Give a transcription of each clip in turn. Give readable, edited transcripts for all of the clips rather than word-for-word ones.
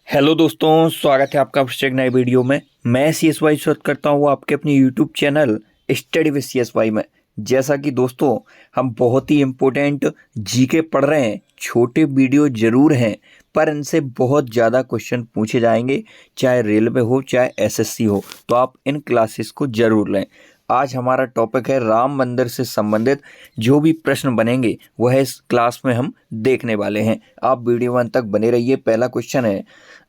Hello दोस्तों, स्वागत है आपका फिर से एक नए वीडियो में। मैं CSY स्वागत करता हूँ आपके अपने YouTube channel study with CSY में। जैसा कि दोस्तों हम बहुत ही इम्पोर्टेंट जीके पढ़ रहे हैं। छोटे वीडियो ज़रूर हैं पर इनसे बहुत ज़्यादा क्वेश्चन पूछे जाएंगे, चाहे रेलवे हो चाहे SSC हो, तो आप इन क्लासेस को ज़रूर लें। आज हमारा टॉपिक है राम मंदिर से संबंधित जो भी प्रश्न बनेंगे वह इस क्लास में हम देखने वाले हैं। आप वीडियो अंत तक बने रहिए। पहला क्वेश्चन है,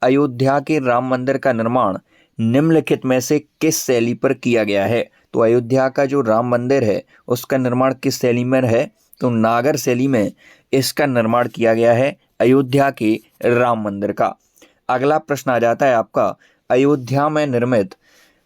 अयोध्या के राम मंदिर का निर्माण निम्नलिखित में से किस शैली पर किया गया है? तो अयोध्या का जो राम मंदिर है उसका निर्माण किस शैली में है? तो नागर शैली में इसका निर्माण किया गया है अयोध्या के राम मंदिर का। अगला प्रश्न आ जाता है आपका, अयोध्या में निर्मित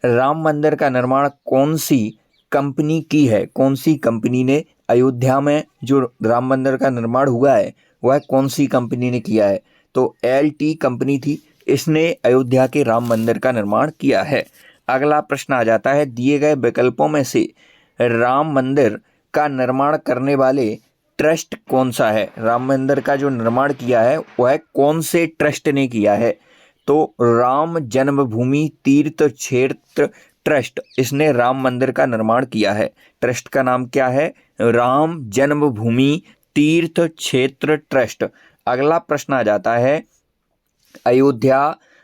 राम मंदिर का निर्माण कौन सी कंपनी की है? कौन सी कंपनी ने अयोध्या में जो राम मंदिर का निर्माण हुआ है वह कौन सी कंपनी ने किया है? तो LT कंपनी थी, इसने अयोध्या के राम मंदिर का निर्माण किया है। अगला प्रश्न आ जाता है, दिए गए विकल्पों में से राम मंदिर का निर्माण करने वाले ट्रस्ट कौन सा है? राम मंदिर का जो निर्माण किया है वह कौन से ट्रस्ट ने किया है? तो राम जन्मभूमि तीर्थ क्षेत्र ट्रस्ट, इसने राम मंदिर का निर्माण किया है। ट्रस्ट का नाम क्या है? राम जन्मभूमि तीर्थ क्षेत्र ट्रस्ट। अगला प्रश्न आ जाता है, अयोध्या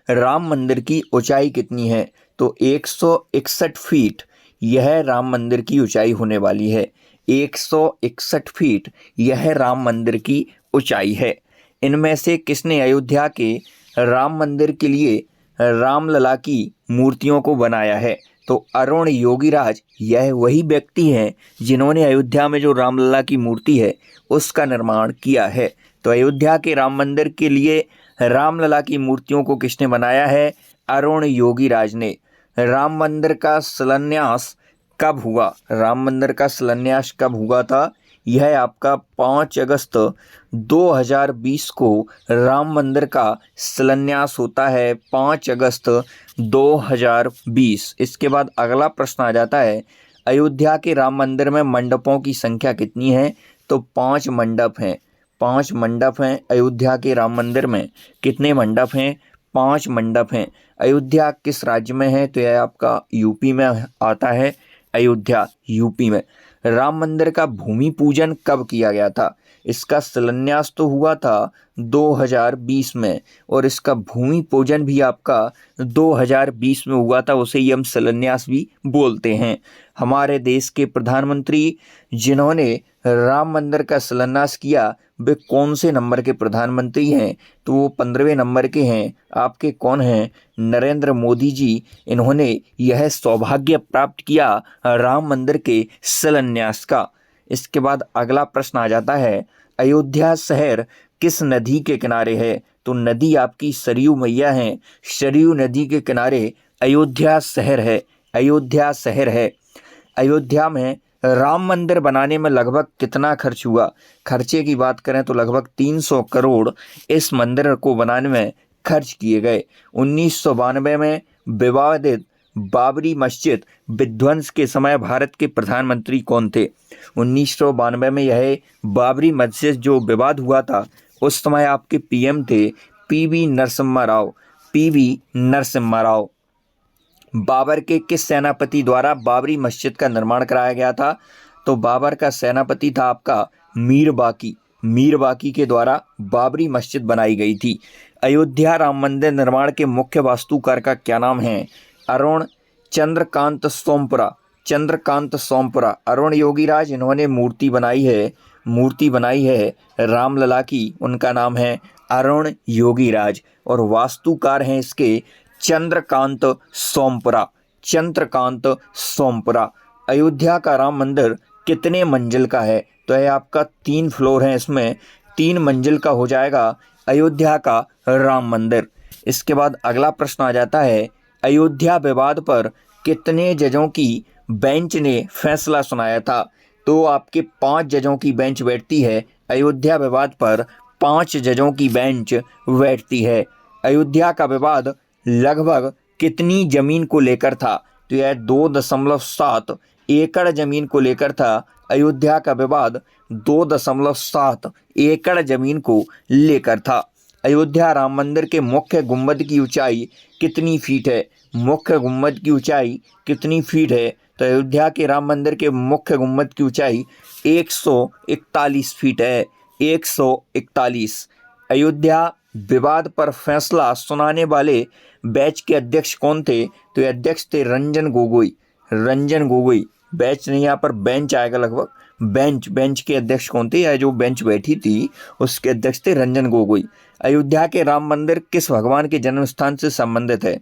राम मंदिर की ऊंचाई कितनी है? तो 161 फीट यह राम मंदिर की ऊंचाई होने वाली है। 161 फीट यह राम मंदिर की ऊंचाई है। इनमें से किसने अयोध्या के राम मंदिर के लिए रामलला की मूर्तियों को बनाया है? तो अरुण योगीराज यह वही व्यक्ति हैं जिन्होंने अयोध्या में जो रामलला की मूर्ति है उसका निर्माण किया है। तो अयोध्या के राम मंदिर के लिए रामलला की मूर्तियों को किसने बनाया है? अरुण योगीराज ने। राम मंदिर का शिलान्यास कब हुआ? राम मंदिर का शिलान्यास कब हुआ था? यह आपका 5 अगस्त 2020 को राम मंदिर का शिलान्यास होता है, 5 अगस्त 2020। इसके बाद अगला प्रश्न आ जाता है, अयोध्या के राम मंदिर में मंडपों की संख्या कितनी है? तो 5 मंडप हैं। 5 मंडप हैं अयोध्या के राम मंदिर में। कितने मंडप हैं? 5 मंडप हैं। अयोध्या किस राज्य में है? तो यह आपका यूपी में आता है। अयोध्या यूपी में। राम मंदिर का भूमि पूजन कब किया गया था? इसका शिलान्यास तो हुआ था 2020 में और इसका भूमि पूजन भी आपका 2020 में हुआ था, उसे ही हम शिलान्यास भी बोलते हैं। हमारे देश के प्रधानमंत्री जिन्होंने राम मंदिर का शिलान्यास किया वे कौन से नंबर के प्रधानमंत्री हैं? तो वो 15वें नंबर के हैं। आपके कौन हैं? नरेंद्र मोदी जी। इन्होंने यह सौभाग्य प्राप्त किया राम मंदिर के शिलान्यास का। इसके बाद अगला प्रश्न आ जाता है, अयोध्या शहर किस नदी के किनारे है? तो नदी आपकी सरयू मैया है। सरयू नदी के किनारे अयोध्या शहर है। अयोध्या शहर है। अयोध्या में राम मंदिर बनाने में लगभग कितना खर्च हुआ? खर्चे की बात करें तो लगभग 300 करोड़ इस मंदिर को बनाने में खर्च किए गए। 1992 में विवादित बाबरी मस्जिद विध्वंस के समय भारत के प्रधानमंत्री कौन थे? 1992 में यह बाबरी मस्जिद जो विवाद हुआ था उस समय आपके PM थे PV नरसिम्हा राव। PV नरसिम्हा राव। बाबर के किस सेनापति द्वारा बाबरी मस्जिद का निर्माण कराया गया था? तो बाबर का सेनापति था आपका मीर बाकी। मीर बाकी के द्वारा बाबरी मस्जिद बनाई गई थी। अयोध्या राम मंदिर निर्माण के मुख्य वास्तुकार का क्या नाम है? अरुण चंद्रकांत सोमपुरा। चंद्रकांत सोमपुरा। अरुण योगीराज इन्होंने मूर्ति बनाई है। मूर्ति बनाई है रामलला की, उनका नाम है अरुण योगीराज और वास्तुकार हैं इसके चंद्रकांत सोमपुरा। चंद्रकांत सोमपुरा। अयोध्या का राम मंदिर कितने मंजिल का है? तो यह आपका 3 फ्लोर है, इसमें 3 मंजिल का हो जाएगा अयोध्या का राम मंदिर। इसके बाद अगला प्रश्न आ जाता है, अयोध्या विवाद पर कितने जजों की बेंच ने फैसला सुनाया था? तो आपके 5 जजों की बेंच बैठती है। अयोध्या विवाद पर 5 जजों की बेंच बैठती है। अयोध्या का विवाद लगभग कितनी जमीन को लेकर था? तो यह 2.7 एकड़ जमीन को लेकर था। अयोध्या का विवाद 2.7 एकड़ जमीन को लेकर था। अयोध्या राम मंदिर के मुख्य गुंबद की ऊंचाई कितनी फीट है? मुख्य गुंबद की ऊंचाई कितनी फीट है? तो अयोध्या के राम मंदिर के मुख्य गुंबद की ऊंचाई 141 फीट है, 141। अयोध्या विवाद पर फैसला सुनाने वाले बैच के अध्यक्ष कौन थे? तो ये अध्यक्ष थे रंजन गोगोई। रंजन गोगोई, बैच नहीं, यहाँ पर बेंच आएगा लगभग। बेंच के अध्यक्ष कौन थे, या जो बेंच बैठी थी उसके अध्यक्ष थे रंजन गोगोई। अयोध्या के राम मंदिर किस भगवान के जन्म स्थान से संबंधित है?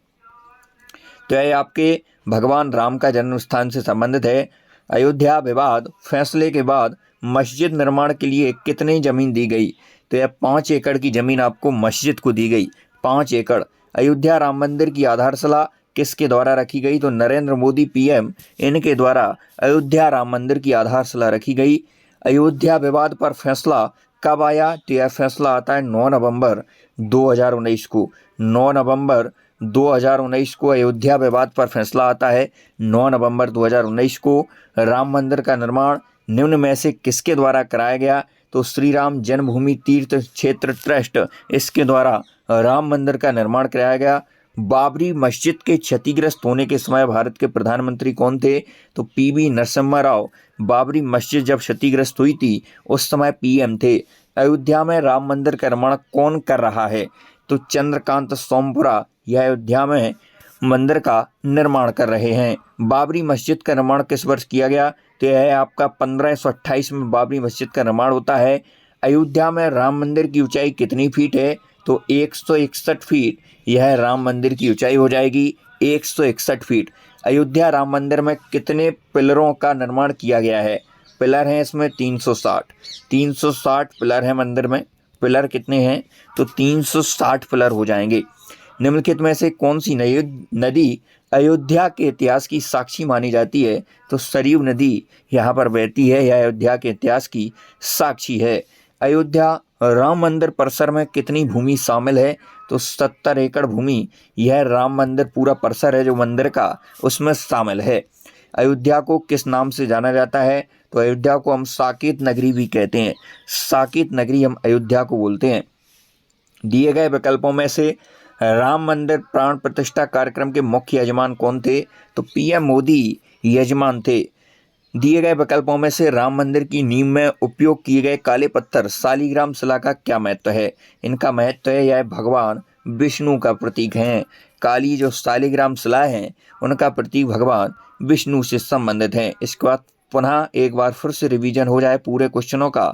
तो यह आपके भगवान राम का जन्म स्थान से संबंधित है। अयोध्या विवाद फैसले के बाद मस्जिद निर्माण के लिए कितनी जमीन दी गई? तो यह 5 एकड़ की जमीन आपको मस्जिद को दी गई, 5 एकड़। अयोध्या राम मंदिर की आधारशिला किसके द्वारा रखी गई? तो नरेंद्र मोदी पीएम, इनके द्वारा अयोध्या राम मंदिर की आधारशिला रखी गई। अयोध्या विवाद पर फैसला कब आया? तो यह फैसला आता है 9 नवंबर 2019 को। 9 नवंबर 2019 को अयोध्या विवाद पर फैसला आता है। 9 नवंबर 2019 को राम मंदिर का निर्माण निम्न में से किसके द्वारा कराया गया? तो श्री राम जन्मभूमि तीर्थ क्षेत्र ट्रस्ट, इसके द्वारा राम मंदिर का निर्माण कराया गया। बाबरी मस्जिद के क्षतिग्रस्त होने के समय भारत के प्रधानमंत्री कौन थे? तो पीवी नरसिम्हा राव। बाबरी मस्जिद जब क्षतिग्रस्त हुई थी उस समय पीएम थे। अयोध्या में राम मंदिर का निर्माण कौन कर रहा है? तो चंद्रकांत सोमपुरा यह अयोध्या में मंदिर का निर्माण कर रहे हैं। बाबरी मस्जिद का निर्माण किस वर्ष किया गया? तो यह है आपका 1528 में बाबरी मस्जिद का निर्माण होता है। अयोध्या में राम मंदिर की ऊंचाई कितनी फीट है? तो 161 फीट यह राम मंदिर की ऊंचाई हो जाएगी, 161 फीट। अयोध्या राम मंदिर में कितने पिलरों का निर्माण किया गया है? पिलर हैं इसमें 360 पिलर हैं मंदिर में। पिलर कितने हैं? तो 360 पिलर हो जाएंगे। निम्नलिखित में से कौन सी नदी अयोध्या के इतिहास की साक्षी मानी जाती है? तो सरयू नदी यहाँ पर बहती है, यह अयोध्या के इतिहास की साक्षी है। अयोध्या राम मंदिर परिसर में कितनी भूमि शामिल है? तो 70 एकड़ भूमि यह राम मंदिर पूरा परिसर है जो मंदिर का, उसमें शामिल है। अयोध्या को किस नाम से जाना जाता है? तो अयोध्या को हम साकेत नगरी भी कहते हैं, साकेत नगरी हम अयोध्या को बोलते हैं। दिए गए विकल्पों में से राम मंदिर प्राण प्रतिष्ठा कार्यक्रम के मुख्य यजमान कौन थे? तो पीएम मोदी यजमान थे। दिए गए विकल्पों में से राम मंदिर की नींव में उपयोग किए गए काले पत्थर शालिग्राम शिला का क्या महत्व है? इनका महत्व है यह भगवान विष्णु का प्रतीक हैं। काली जो शालिग्राम शिला है उनका प्रतीक भगवान विष्णु से संबंधित है। इसके बाद पुनः एक बार फिर से रिवीजन हो जाए पूरे क्वेश्चनों का।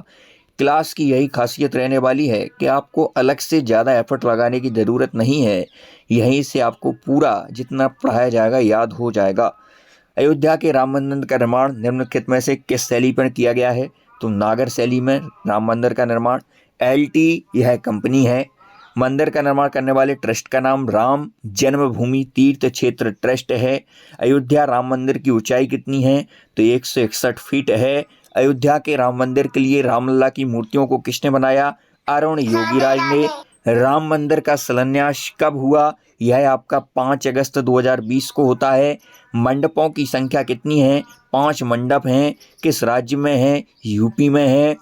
क्लास की यही खासियत रहने वाली है कि आपको अलग से ज़्यादा एफर्ट लगाने की ज़रूरत नहीं है, यहीं से आपको पूरा जितना पढ़ाया जाएगा याद हो जाएगा। अयोध्या के राम मंदिर का निर्माण निम्नलिखित में से किस शैली पर किया गया है? तो नागर शैली में राम मंदिर का निर्माण। एलटी यह कंपनी है। मंदिर का निर्माण करने वाले ट्रस्ट का नाम राम जन्मभूमि तीर्थ क्षेत्र ट्रस्ट है। अयोध्या राम मंदिर की ऊंचाई कितनी है? तो 161 फीट है। अयोध्या के राम मंदिर के लिए रामलला की मूर्तियों को किसने बनाया? अरुण योगीराज ने। राम मंदिर का शिलान्यास कब हुआ? यह आपका 5 अगस्त 2020 को होता है। मंडपों की संख्या कितनी है? 5 मंडप हैं। किस राज्य में है? यूपी में है।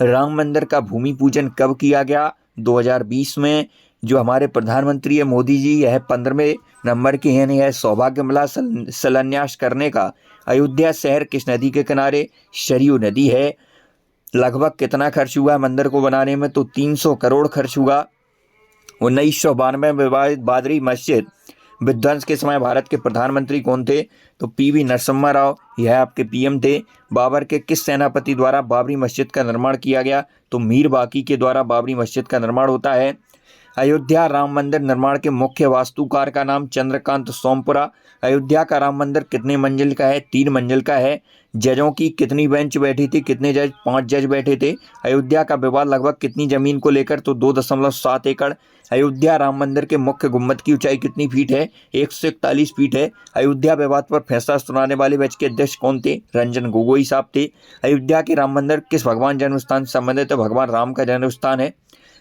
राम मंदिर का भूमि पूजन कब किया गया? 2020 में। जो हमारे प्रधानमंत्री है मोदी जी, यह 15वें नंबर के हैं, यह सौभाग्य मिला शिलान्यास करने का। अयोध्या शहर किस नदी के किनारे? सरयू नदी है। लगभग कितना खर्च हुआ मंदिर को बनाने में? तो 300 करोड़ खर्च हुआ। 1992 में बाबरी मस्जिद विध्वंस के समय भारत के प्रधानमंत्री कौन थे? तो पीवी नरसिम्हा राव, यह आपके पीएम थे। बाबर के किस सेनापति द्वारा बाबरी मस्जिद का निर्माण किया गया? तो मीर बाकी के द्वारा बाबरी मस्जिद का निर्माण होता है। अयोध्या राम मंदिर निर्माण के मुख्य वास्तुकार का नाम चंद्रकांत सोमपुरा। अयोध्या का राम मंदिर कितने मंजिल का है? 3 मंजिल का है। जजों की कितनी बेंच बैठी थी? कितने जज? 5 जज बैठे थे। अयोध्या का विवाद लगभग कितनी जमीन को लेकर? तो 2.7 एकड़। अयोध्या राम मंदिर के मुख्य गुम्बद की ऊंचाई कितनी फीट है? 141 फीट है। अयोध्या विवाद पर फैसला सुनाने वाले बैच के अध्यक्ष कौन थे? रंजन गोगोई साहब थे। अयोध्या के राम मंदिर किस भगवान जन्म स्थान से संबंधित है? भगवान राम का जन्म स्थान है।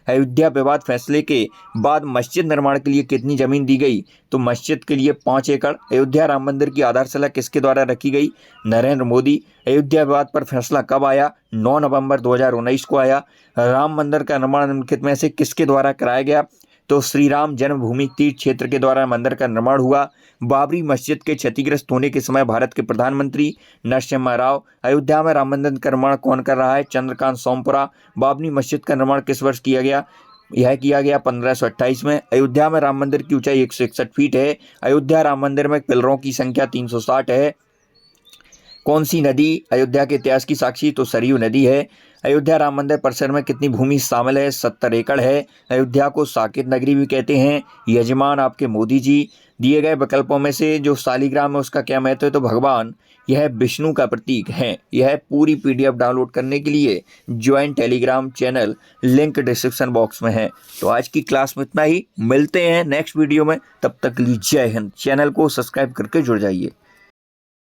अयोध्या विवाद फैसले के बाद मस्जिद निर्माण के लिए कितनी जमीन दी गई? तो मस्जिद के लिए 5 एकड़। अयोध्या राम मंदिर की आधारशिला किसके द्वारा रखी गई? नरेंद्र मोदी। अयोध्या विवाद पर फैसला कब आया? 9 नवंबर 2019 को आया। राम मंदिर का निर्माण निम्नलिखित में से किसके द्वारा कराया गया? तो श्री राम जन्मभूमि तीर्थ क्षेत्र के द्वारा मंदिर का निर्माण हुआ। बाबरी मस्जिद के क्षतिग्रस्त होने के समय भारत के प्रधानमंत्री नरसिम्हा राव। अयोध्या में राम मंदिर का निर्माण कौन कर रहा है? चंद्रकांत सोमपुरा। बाबरी मस्जिद का निर्माण किस वर्ष किया गया? यह किया गया 1528 में। अयोध्या में राम मंदिर की ऊंचाई 161 फीट है। अयोध्या राम मंदिर में पिलरों की संख्या 360 है। कौन सी नदी अयोध्या के इतिहास की साक्षी? तो सरयू नदी है। अयोध्या राम मंदिर परिसर में कितनी भूमि शामिल है? 70 एकड़ है। अयोध्या को साकेत नगरी भी कहते हैं। यजमान आपके मोदी जी। दिए गए विकल्पों में से जो शालिग्राम है उसका क्या महत्व है? तो भगवान यह विष्णु का प्रतीक है। यह पूरी PDF डाउनलोड करने के लिए join Telegram channel, link description box में है। तो आज की क्लास में इतना ही, मिलते हैं नेक्स्ट वीडियो में। तब तक के लिए जय हिंद। चैनल को सब्सक्राइब करके जुड़ जाइए।